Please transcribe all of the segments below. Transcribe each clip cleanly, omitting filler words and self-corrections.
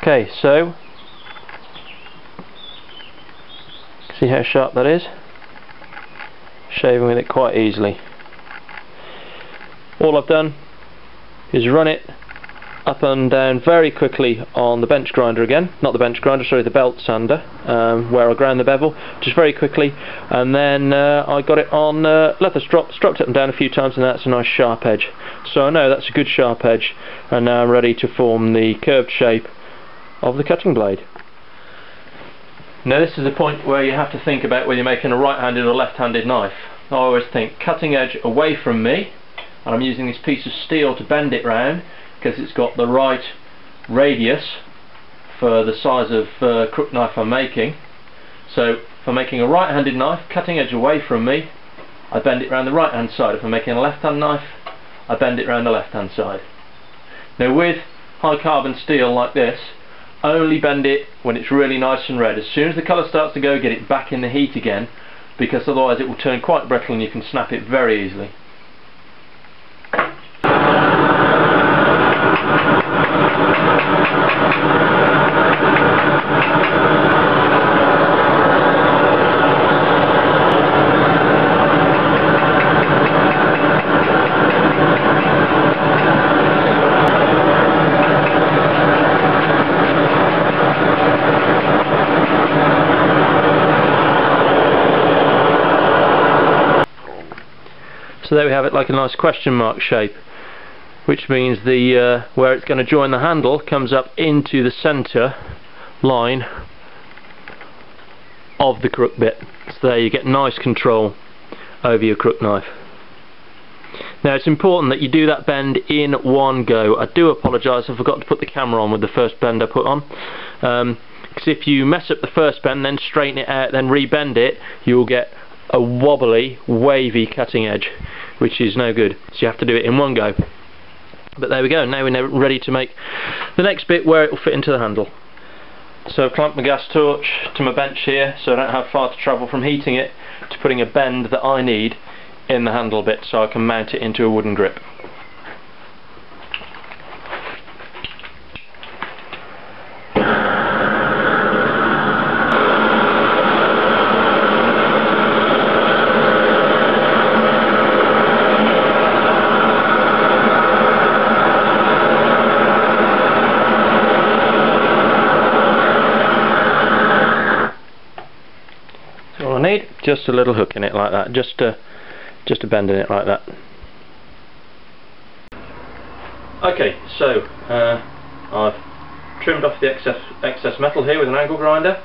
Okay, so see how sharp that is? Shaving with it quite easily. All I've done is run it up and down very quickly on the bench grinder again, not the bench grinder, sorry, the belt sander, where I ground the bevel, just very quickly, and then I got it on leather strop, stropped it down a few times, and that's a nice sharp edge. So I know that's a good sharp edge, and now I'm ready to form the curved shape of the cutting blade. Now this is the point where you have to think about whether you're making a right-handed or left-handed knife. I always think cutting edge away from me, and I'm using this piece of steel to bend it round because it's got the right radius for the size of crook knife I'm making. So if I'm making a right-handed knife, cutting edge away from me, I bend it round the right-hand side. If I'm making a left-hand knife, I bend it round the left-hand side. Now with high carbon steel like this, only bend it when it's really nice and red. As soon as the colour starts to go, get it back in the heat again, because otherwise it will turn quite brittle and you can snap it very easily. So there we have it, like a nice question mark shape, which means the where it's going to join the handle comes up into the centre line of the crook bit. So there you get nice control over your crook knife. Now it's important that you do that bend in one go. I do apologise, I forgot to put the camera on with the first bend I put on. Because if you mess up the first bend, then straighten it out, then rebend it, you'll get a wobbly, wavy cutting edge, which is no good. So you have to do it in one go. But there we go, now we're ready to make the next bit where it will fit into the handle. So I've clamped my gas torch to my bench here, so I don't have far to travel from heating it to putting a bend that I need in the handle bit, so I can mount it into a wooden grip. All I need, just a little hook in it like that, just a bend in it like that. Okay, so I've trimmed off the excess metal here with an angle grinder,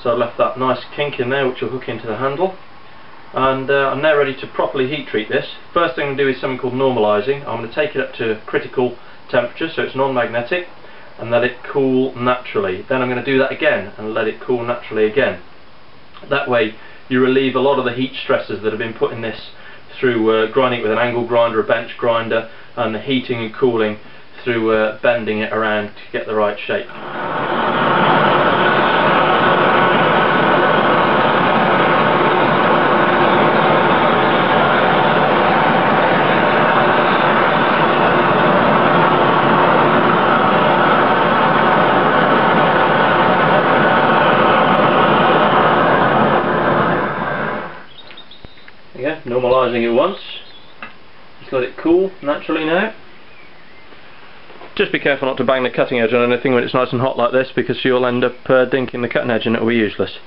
so I've left that nice kink in there which will hook into the handle, and I'm now ready to properly heat treat this. First thing I'm going to do is something called normalising. I'm going to take it up to critical temperature so it's non-magnetic and let it cool naturally. Then I'm going to do that again and let it cool naturally again. That way you relieve a lot of the heat stresses that have been put in this through grinding it with an angle grinder, a bench grinder, and the heating and cooling through bending it around to get the right shape. Normalising it once, just let it cool naturally now. Just be careful not to bang the cutting edge on anything when it's nice and hot like this, because you'll end up dinking the cutting edge and it will be useless.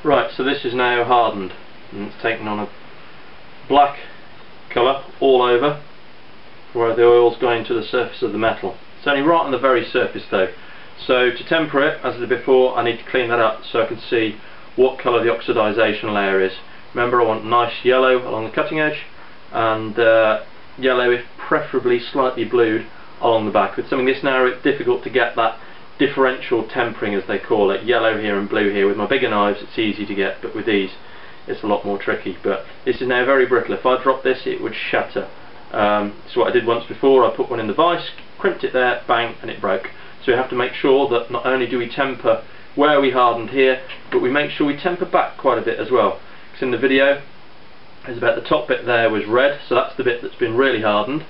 Right, so this is now hardened and it's taken on a black colour all over where the oil's going to the surface of the metal. It's only right on the very surface though. So to temper it, as I did before, I need to clean that up so I can see what colour the oxidisation layer is. Remember, I want nice yellow along the cutting edge, and yellow, if preferably slightly blued, along the back. With something this narrow it's difficult to get that differential tempering, as they call it, yellow here and blue here. With my bigger knives it's easy to get, but with these it's a lot more tricky. But this is now very brittle. If I drop this it would shatter. So what I did once before, I put one in the vise, crimped it there, bang, and it broke. So we have to make sure that not only do we temper where we hardened here, but we make sure we temper back quite a bit as well. Because in the video, there's about the top bit there was red, so that's the bit that's been really hardened,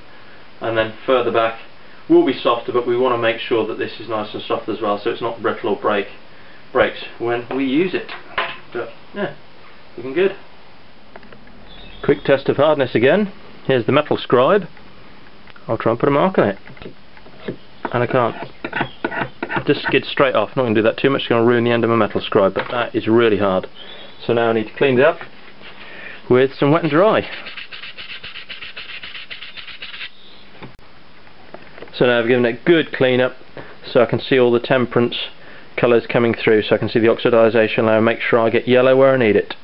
and then further back will be softer, but we want to make sure that this is nice and soft as well, so it's not brittle or breaks when we use it. But yeah, looking good. Quick test of hardness again. Here's the metal scribe. I'll try and put a mark on it, and I can't. Just skid straight off. Not going to do that too much, it's going to ruin the end of my metal scribe, but that is really hard. So now I need to clean it up with some wet and dry. So now I've given it a good clean up so I can see all the temperance colours coming through, so I can see the oxidisation layer, make sure I get yellow where I need it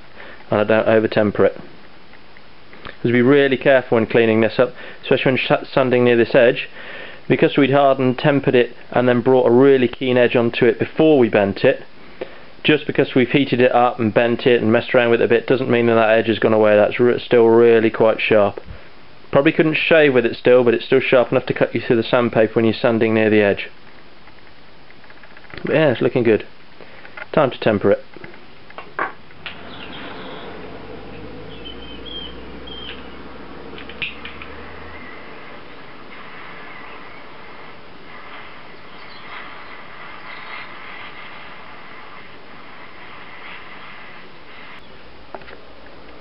and I don't over temper it. Because be really careful when cleaning this up, especially when sanding near this edge, because we'd hardened, tempered it and then brought a really keen edge onto it before we bent it. Just because we've heated it up and bent it and messed around with it a bit doesn't mean that edge has gone away. That's still really quite sharp. Probably couldn't shave with it still, but it's still sharp enough to cut you through the sandpaper when you're sanding near the edge. But yeah, it's looking good. Time to temper it.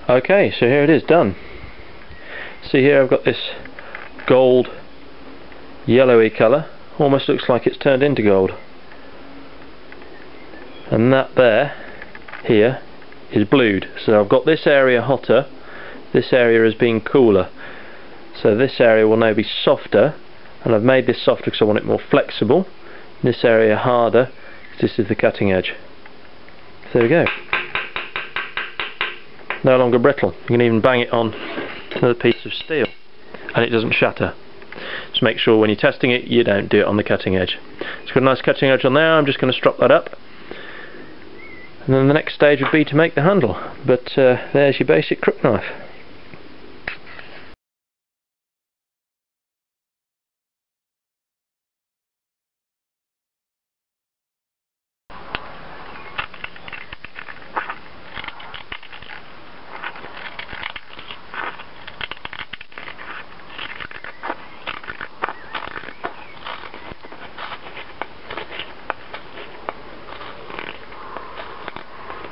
Okay, so here it is done. See here I've got this gold yellowy colour, almost looks like it's turned into gold. And that there, here, is blued. So I've got this area hotter, this area is being cooler. So this area will now be softer, and I've made this softer because I want it more flexible. This area harder, because this is the cutting edge. So there we go. No longer brittle. You can even bang it on another piece of steel and it doesn't shatter. Just make sure when you're testing it you don't do it on the cutting edge. It's got a nice cutting edge on there. I'm just going to strop that up, and then the next stage would be to make the handle. But there's your basic crook knife.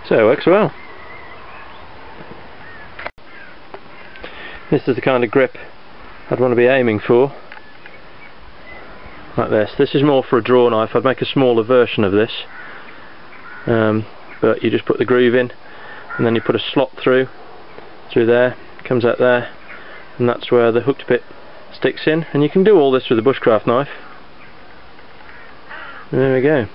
So it works well. This is the kind of grip I'd want to be aiming for. Like this. This is more for a draw knife. I'd make a smaller version of this. But you just put the groove in and then you put a slot through there, comes out there, and that's where the hooked bit sticks in. And you can do all this with a bushcraft knife. And there we go.